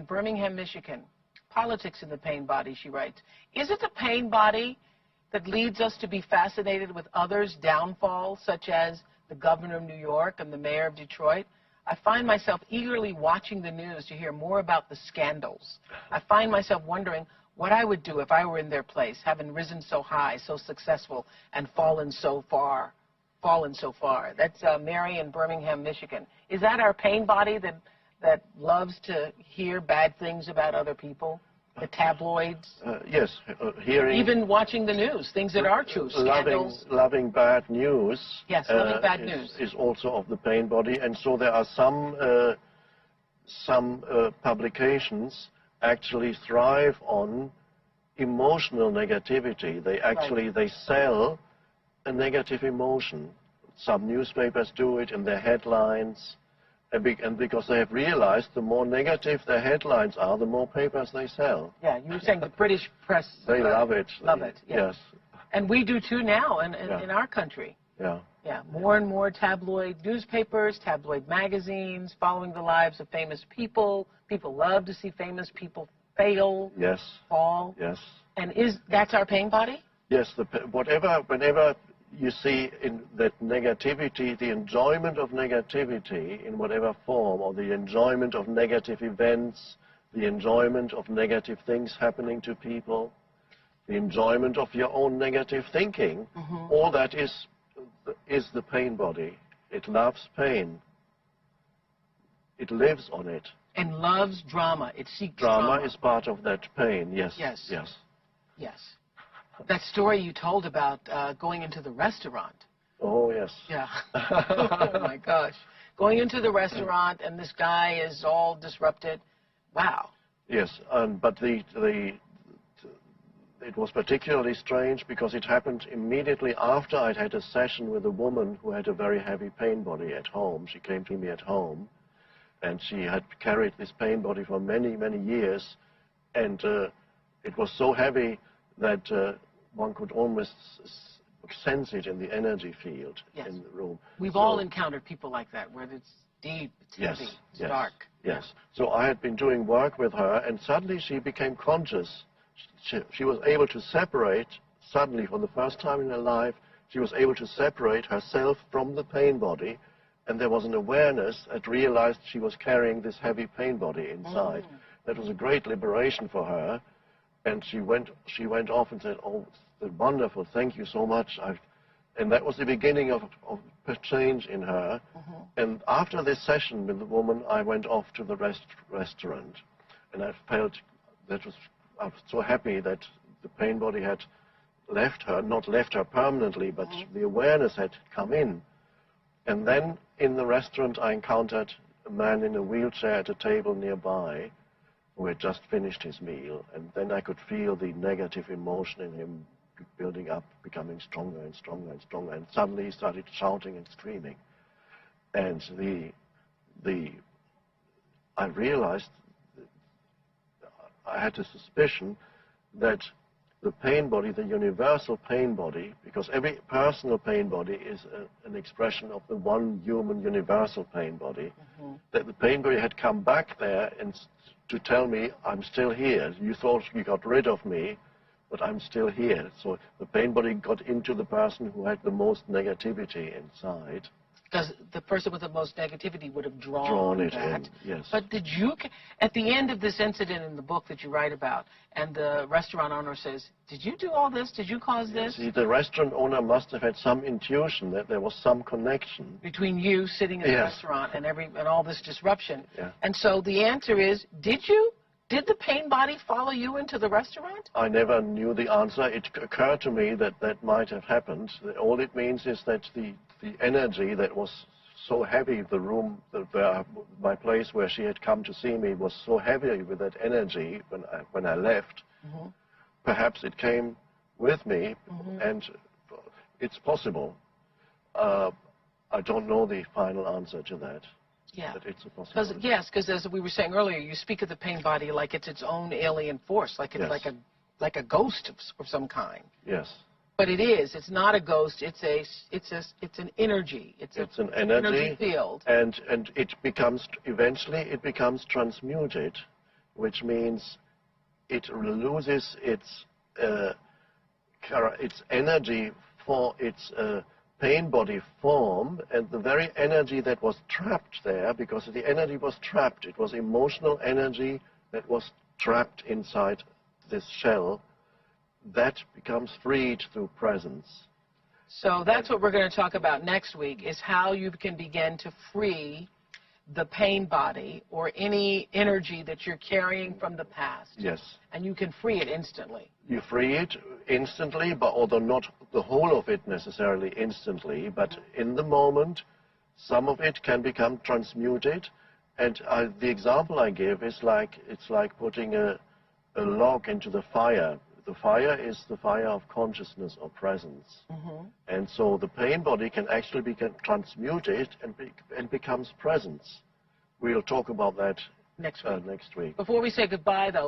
Birmingham, Michigan. Politics in the pain body, she writes. Is it the pain body that leads us to be fascinated with others' downfalls, such as the governor of New York and the mayor of Detroit? I find myself eagerly watching the news to hear more about the scandals. I find myself wondering what I would do if I were in their place, having risen so high, so successful, and fallen so far. That's Mary in Birmingham, Michigan. Is that our pain body that loves to hear bad things about other people? The tabloids? Yes, hearing... Even watching the news, things that are true, scandals. Loving bad news. Yes, loving bad news. Is also of the pain body. And so there are some publications actually thrive on emotional negativity. They actually, they sell a negative emotion. Some newspapers do it in their headlines. And because they have realized the more negative their headlines are, the more papers they sell. Yeah, you were saying the British press... They love it. Love it, yes. And we do too now in our country. Yeah. Yeah, more and more tabloid newspapers, tabloid magazines, following the lives of famous people. People love to see famous people fail, yes, fall. Yes. And that's our pain body? Yes, whenever you see in that negativity, the enjoyment of negativity in whatever form, or the enjoyment of negative events, the enjoyment of negative things happening to people, the enjoyment of your own negative thinking, all that is the pain body. It loves pain. It lives on it. And loves drama. It seeks drama. Is part of that pain, yes. Yes. Yes. Yes. That story you told about going into the restaurant. Oh, yes. Yeah. Oh, my gosh. Going into the restaurant, and this guy is all disrupted. Wow. Yes, but it was particularly strange because it happened immediately after I'd had a session with a woman who had a very heavy pain body at home. She came to me at home, and she had carried this pain body for many, many years, and it was so heavy that one could almost sense it in the energy field in the room. We've all encountered people like that, where it's deep, it's heavy, it's dark. Yes. So I had been doing work with her, and suddenly she became conscious. She was able to separate, suddenly for the first time in her life, she was able to separate herself from the pain body, and there was an awareness that realized she was carrying this heavy pain body inside. That was a great liberation for her. And she went off and said, "Oh, it's wonderful, thank you so much." And that was the beginning of a change in her. And after this session with the woman, I went off to the restaurant. And I felt I was so happy that the pain body had left her, not left her permanently, but the awareness had come in. And then in the restaurant, I encountered a man in a wheelchair at a table nearby, who had just finished his meal, and then I could feel the negative emotion in him building up, becoming stronger and stronger and stronger, and suddenly he started shouting and screaming. And I realized, I had a suspicion that the pain body, the universal pain body, because every personal pain body is an expression of the one human universal pain body, that the pain body had come back there and to tell me, I'm still here. You thought you got rid of me, but I'm still here. So the pain body got into the person who had the most negativity inside. Because the person with the most negativity would have drawn it that. in, yes. But did you, at the end of this incident in the book that you write about, and the restaurant owner says, did you do all this? Did you cause this? See, the restaurant owner must have had some intuition that there was some connection between you sitting in the restaurant and all this disruption. And so the answer is, did you? Did the pain body follow you into the restaurant? I never knew the answer. It occurred to me that that might have happened. All it means is that the energy that was so heavy, the room, my place where she had come to see me was so heavy with that energy when I left. Perhaps it came with me, and it's possible. I don't know the final answer to that. Yeah. But it's a possibility. Because as we were saying earlier, you speak of the pain body like it's its own alien force, like it's like a ghost of some kind. Yes. But it is. It's not a ghost. It's an energy. It's an energy field. And it becomes eventually transmuted which means it loses its energy for its pain body form, and the very energy that was trapped there, because the energy was trapped, it was emotional energy that was trapped inside this shell, that becomes freed through presence. So that's what we're going to talk about next week, is how you can begin to free the pain body or any energy that you're carrying from the past. Yes. And you can free it instantly. You free it instantly, but although not the whole of it necessarily instantly, but in the moment, some of it can become transmuted. And the example I give is it's like putting a log into the fire. The fire is the fire of consciousness or presence. Mm-hmm. And so the pain body can actually be transmuted and becomes presence. We'll talk about that next week. Before we say goodbye, though,